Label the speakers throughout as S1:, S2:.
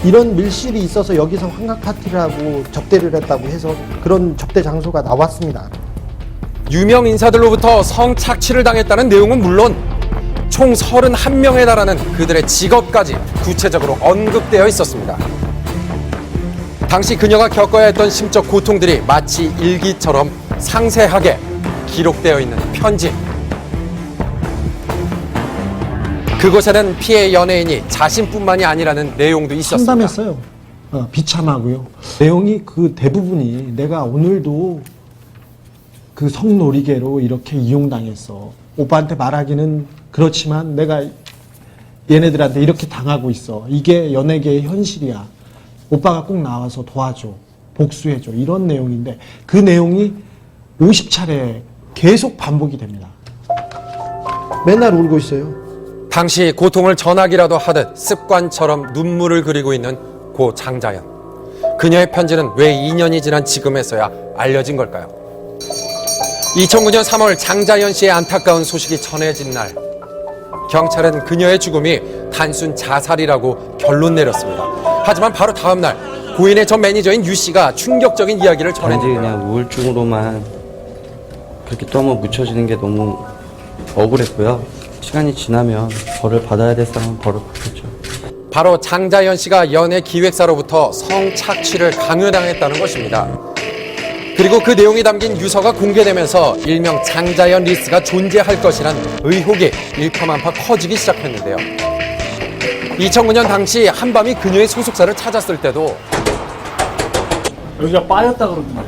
S1: 이런 밀실이 있어서 여기서 환각 파티를 하고 접대를 했다고 해서 그런 접대 장소가 나왔습니다.
S2: 유명 인사들로부터 성착취를 당했다는 내용은 물론 총 31명에 달하는 그들의 직업까지 구체적으로 언급되어 있었습니다. 당시 그녀가 겪어야 했던 심적 고통들이 마치 일기처럼 상세하게 기록되어 있는 편지. 그곳에는 피해 연예인이 자신뿐만이 아니라는 내용도 있었습니다.
S1: 참담했어요. 비참하고요. 내용이 그 대부분이 내가 오늘도 그 성놀이개로 이렇게 이용당했어. 오빠한테 말하기는 그렇지만 내가 얘네들한테 이렇게 당하고 있어. 이게 연예계의 현실이야. 오빠가 꼭 나와서 도와줘. 복수해줘. 이런 내용인데 그 내용이 50차례 계속 반복이 됩니다. 맨날 울고 있어요.
S2: 당시 고통을 전하기라도 하듯 습관처럼 눈물을 그리고 있는 고 장자연. 그녀의 편지는 왜 2년이 지난 지금에서야 알려진 걸까요? 2009년 3월 장자연 씨의 안타까운 소식이 전해진 날, 경찰은 그녀의 죽음이 단순 자살이라고 결론 내렸습니다. 하지만 바로 다음 날 고인의 전 매니저인 유 씨가 충격적인 이야기를
S3: 단지
S2: 전했는데요.
S3: 그냥 우울증으로만 그렇게 또 한번 묻혀지는 게 너무 억울했고요. 시간이 지나면 벌을 받아야 될 사람은 벌을 받겠죠.
S2: 바로 장자연 씨가 연예 기획사로부터 성착취를 강요당했다는 것입니다. 그리고 그 내용이 담긴 유서가 공개되면서 일명 장자연 리스트가 존재할 것이란 의혹이 일파만파 커지기 시작했는데요. 2009년 당시 한밤이 그녀의 소속사를 찾았을 때도
S4: 여기가 빠졌다 그러던데.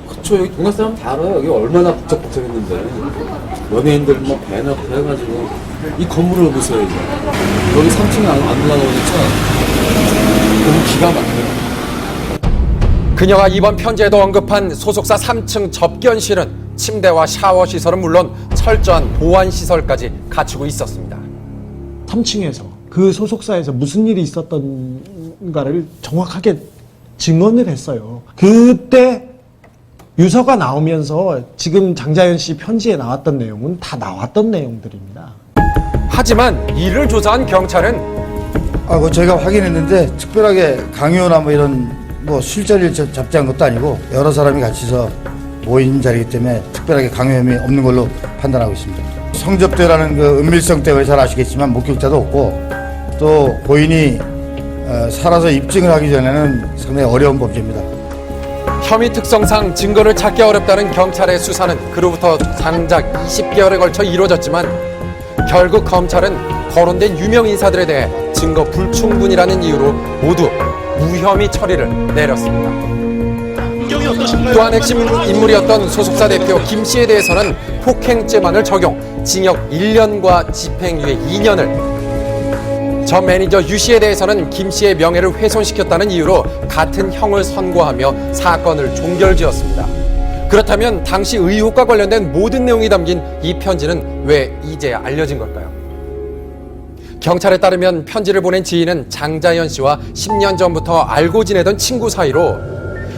S5: 그쵸, 여기 동네 사람 다 알아요. 여기 얼마나 북적북적했는데. 연예인들 뭐 배너부터 해가지고 이 건물을 보세요. 이제 여기 3층에 안 올라가니까 너무 기가 막혀요.
S2: 그녀가 이번 편지에도 언급한 소속사 3층 접견실은 침대와 샤워 시설은 물론 철저한 보안 시설까지 갖추고 있었습니다.
S1: 3층에서 그 소속사에서 무슨 일이 있었던가를 정확하게 증언을 했어요. 그때 유서가 나오면서 지금 장자연 씨 편지에 나왔던 내용은 다 나왔던 내용들입니다.
S2: 하지만 이를 조사한 경찰은
S6: 그 저희가 확인했는데 특별하게 강요나 뭐 이런 뭐 술자리를 잡지한 것도 아니고 여러 사람이 같이서 모인 자리이기 때문에 특별하게 강요함이 없는 걸로 판단하고 있습니다. 성접대라는 그 은밀성 때문에 잘 아시겠지만 목격자도 없고 또 고인이 살아서 입증을 하기 전에는 상당히 어려운 범죄입니다.
S2: 혐의 특성상 증거를 찾기 어렵다는 경찰의 수사는 그로부터 장작 20개월에 걸쳐 이루어졌지만 결국 검찰은 거론된 유명 인사들에 대해 증거 불충분이라는 이유로 모두 무혐의 처리를 내렸습니다. 또한 핵심 인물이었던 소속사 대표 김 씨에 대해서는 폭행죄만을 적용, 징역 1년과 집행유예 2년을, 전 매니저 유 씨에 대해서는 김 씨의 명예를 훼손시켰다는 이유로 같은 형을 선고하며 사건을 종결지었습니다. 그렇다면 당시 의혹과 관련된 모든 내용이 담긴 이 편지는 왜 이제야 알려진 걸까요? 경찰에 따르면 편지를 보낸 지인은 장자연 씨와 10년 전부터 알고 지내던 친구 사이로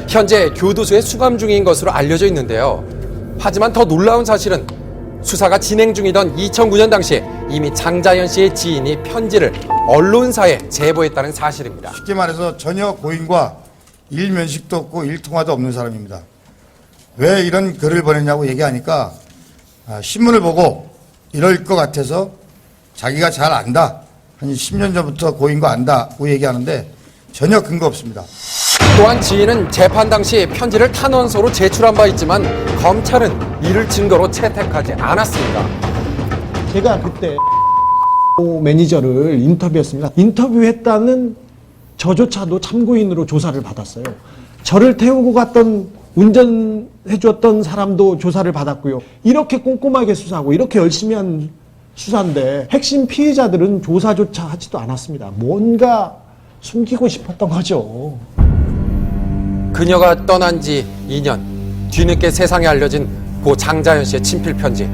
S2: 현재 교도소에 수감 중인 것으로 알려져 있는데요. 하지만 더 놀라운 사실은 수사가 진행 중이던 2009년 당시에 이미 장자연 씨의 지인이 편지를 언론사에 제보했다는 사실입니다.
S6: 쉽게 말해서 전혀 고인과 일면식도 없고 일통화도 없는 사람입니다. 왜 이런 글을 보냈냐고 얘기하니까 신문을 보고 이럴 것 같아서 자기가 잘 안다. 한 10년 전부터 고인과 안다고 얘기하는데 전혀 근거 없습니다.
S2: 또한 지인은 재판 당시 편지를 탄원서로 제출한 바 있지만 검찰은 이를 증거로 채택하지 않았습니다.
S1: 제가 그때 매니저를 인터뷰했습니다. 인터뷰했다는 저조차도 참고인으로 조사를 받았어요. 저를 태우고 갔던 운전해줬던 사람도 조사를 받았고요. 이렇게 꼼꼼하게 수사하고 이렇게 열심히 한 수사인데 핵심 피해자들은 조사조차 하지도 않았습니다. 뭔가 숨기고 싶었던 거죠.
S2: 그녀가 떠난 지 2년, 뒤늦게 세상에 알려진 고 장자연 씨의 친필 편지.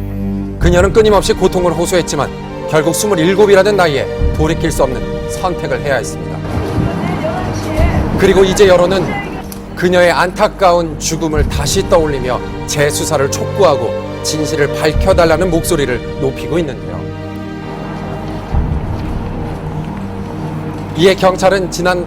S2: 그녀는 끊임없이 고통을 호소했지만 결국 27이라는 나이에 돌이킬 수 없는 선택을 해야 했습니다. 그리고 이제 여론은 그녀의 안타까운 죽음을 다시 떠올리며 재수사를 촉구하고 진실을 밝혀달라는 목소리를 높이고 있는데요. 이에 경찰은 지난